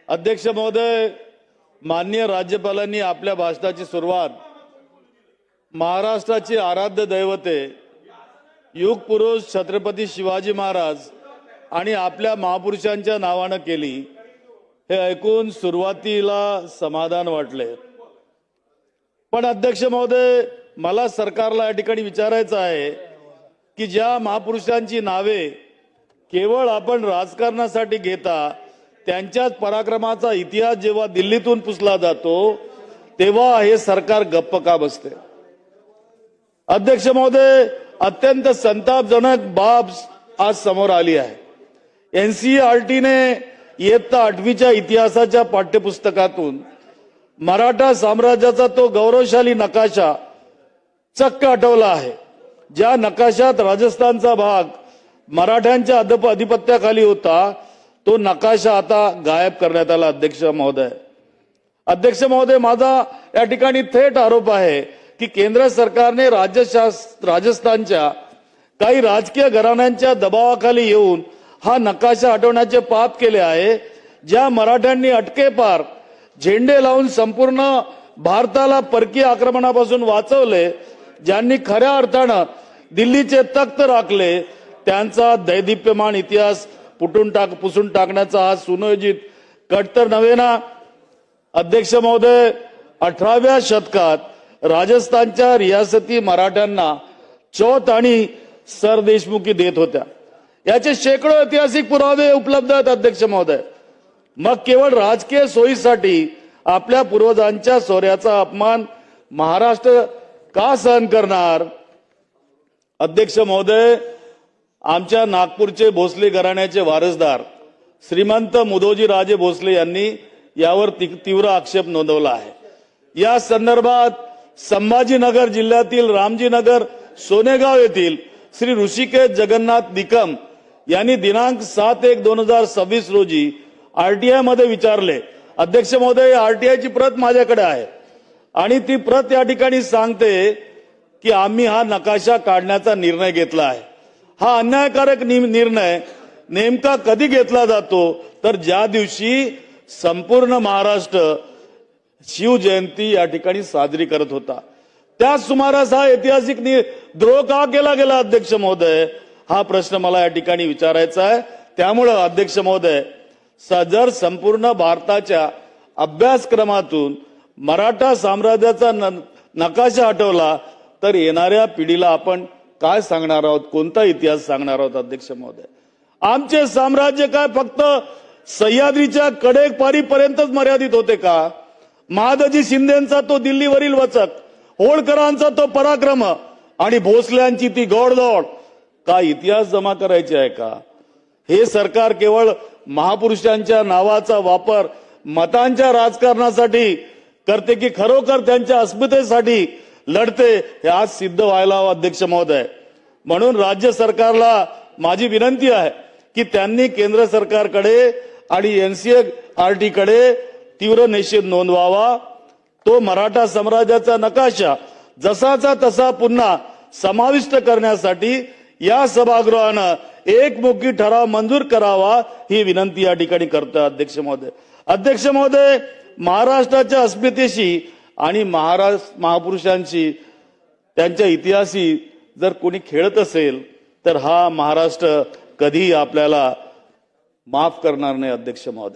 अध्यक्ष महोदय, माननीय राज्यपालांनी आपल्या भाषणाची सुरुवात महाराष्ट्राची आराध्य दैवते युग पुरुष छत्रपती शिवाजी महाराज आणि आपल्या महापुरुषांच्या नावाने केली। हे ऐकून सुरुवातीला समाधान वाटले, पण अध्यक्ष महोदय, मला सरकारला या ठिकाणी विचारायचं आहे की ज्या महापुरुषांची नावे केवळ आपण राजकारणासाठी घेता त्यांच्याच पराक्रमाचा इतिहास जेव्हा दिल्लीतून पुसला जातो तेव्हा हे सरकार गप्प का बसते? अध्यक्ष महोदय, अत्यंत संतापजनक बाब आज समोर आली आहे। एनसीईआरटीने इयत्ता 8वीच्या इतिहासाच्या पाठ्यपुस्तकातून मराठा साम्राज्याचा तो गौरवशाली नकाशा चक्क हटवला आहे। ज्या नकाशात राजस्थानचा भाग मराठ्यांच्या अधिपत्याखाली होता तो नकाशा आता गायब करण्यात आला। अध्यक्ष महोदय, माझा या ठिकाणी थेट आरोप आहे की केंद्र सरकारने राजस्थानच्या काही राजकीय घराण्यांच्या दबावाखाली येऊन हा नकाशा हटवण्याचे पाप केले आहे। ज्या मराठ्यांनी अटकेपार झेंडे लावून संपूर्ण भारताला परकीय आक्रमणापासून वाचवले, ज्यांनी खऱ्या अर्थानं दिल्लीचे तख्त राखले, त्यांचा दैदिप्यमान इतिहास पुसून टाकण्याचा हा सुनियोजित कट तर नव्हे ना? अध्यक्ष महोदय, 18व्या शतकात राजस्थानच्या रियासती मराठ्यांना चौथ आणि सरदेशमुखी देत होत्या। याचे शेकडो ऐतिहासिक पुरावे उपलब्ध आहेत। अध्यक्ष महोदय, मग केवळ राजकीय सोयीसाठी आपल्या पूर्वजांच्या शौर्याचा अपमान महाराष्ट्र का सहन करणार? अध्यक्ष महोदय, आमच्या नागपूरचे भोसले घराण्याचे वारसदार श्रीमंत मुदोजी राजे भोसले यांनी यावर तीव्र आक्षेप नोंदवला आहे। या संदर्भात संभाजीनगर जिल्ह्यातील रामजीनगर सोनेगाव येथील श्री ऋषिकेश जगन्नाथ निकम यांनी दिनांक 7/1/2026 रोजी आरटीआय मध्ये विचारले। अध्यक्ष महोदय, आरटीआयची प्रत माझ्याकडे आहे आणि ती प्रत या ठिकाणी सांगते की आम्ही हा नकाशा काढण्याचा निर्णय घेतला आहे। हा अन्यायकारक निर्णय नेमका कधी घेतला जातो तर ज्या दिवशी संपूर्ण महाराष्ट्र शिवजयंती या ठिकाणी साजरी करत होता, त्या सुमारास हा ऐतिहासिक द्रोह का केला गेला? अध्यक्ष महोदय, हा प्रश्न मला या ठिकाणी विचारायचा आहे। त्यामुळे अध्यक्ष महोदय, जर संपूर्ण भारताच्या अभ्यासक्रमातून मराठा साम्राज्याचा नकाशा हटवला तर येणाऱ्या पिढीला आपण काय सांगणार आहोत? कोणता इतिहास सांगणार आहोत? अध्यक्ष महोदय, आमचे साम्राज्य काय फक्त सह्याद्रीच्या कडेपारीपर्यंतच मर्यादित होते का? महादजी शिंदेचा तो दिल्लीवरील वचक, होळकरांचा तो पराक्रम आणि भोसल्यांची ती घोडदौड का इतिहास जमा करायचे आहे का? हे सरकार केवळ महापुरुषांच्या नावाचा वापर मतांच्या राजकारणासाठी करते की खरोखर त्यांच्या अस्मितेसाठी लढते, हे आज सिद्ध व्हायला हवं। अध्यक्ष महोदय, म्हणून राज्य सरकारला माझी विनंती आहे की त्यांनी केंद्र सरकारकडे आणि एनसीईआरटी कडे तीव्र निषेध नोंदवावा। तो मराठा साम्राज्याचा नकाशा जसाचा तसा पुन्हा समाविष्ट करण्यासाठी या सभागृहानं एकमुखी ठराव मंजूर करावा, ही विनंती या ठिकाणी करतो। अध्यक्ष महोदय, महाराष्ट्राच्या अस्मितेशी आणि महापुरुषांशी, त्यांच्या इतिहासी जर कोणी खेळत असेल तर हा महाराष्ट्र कधी आपल्याला माफ करणार नाही। अध्यक्ष महोदय।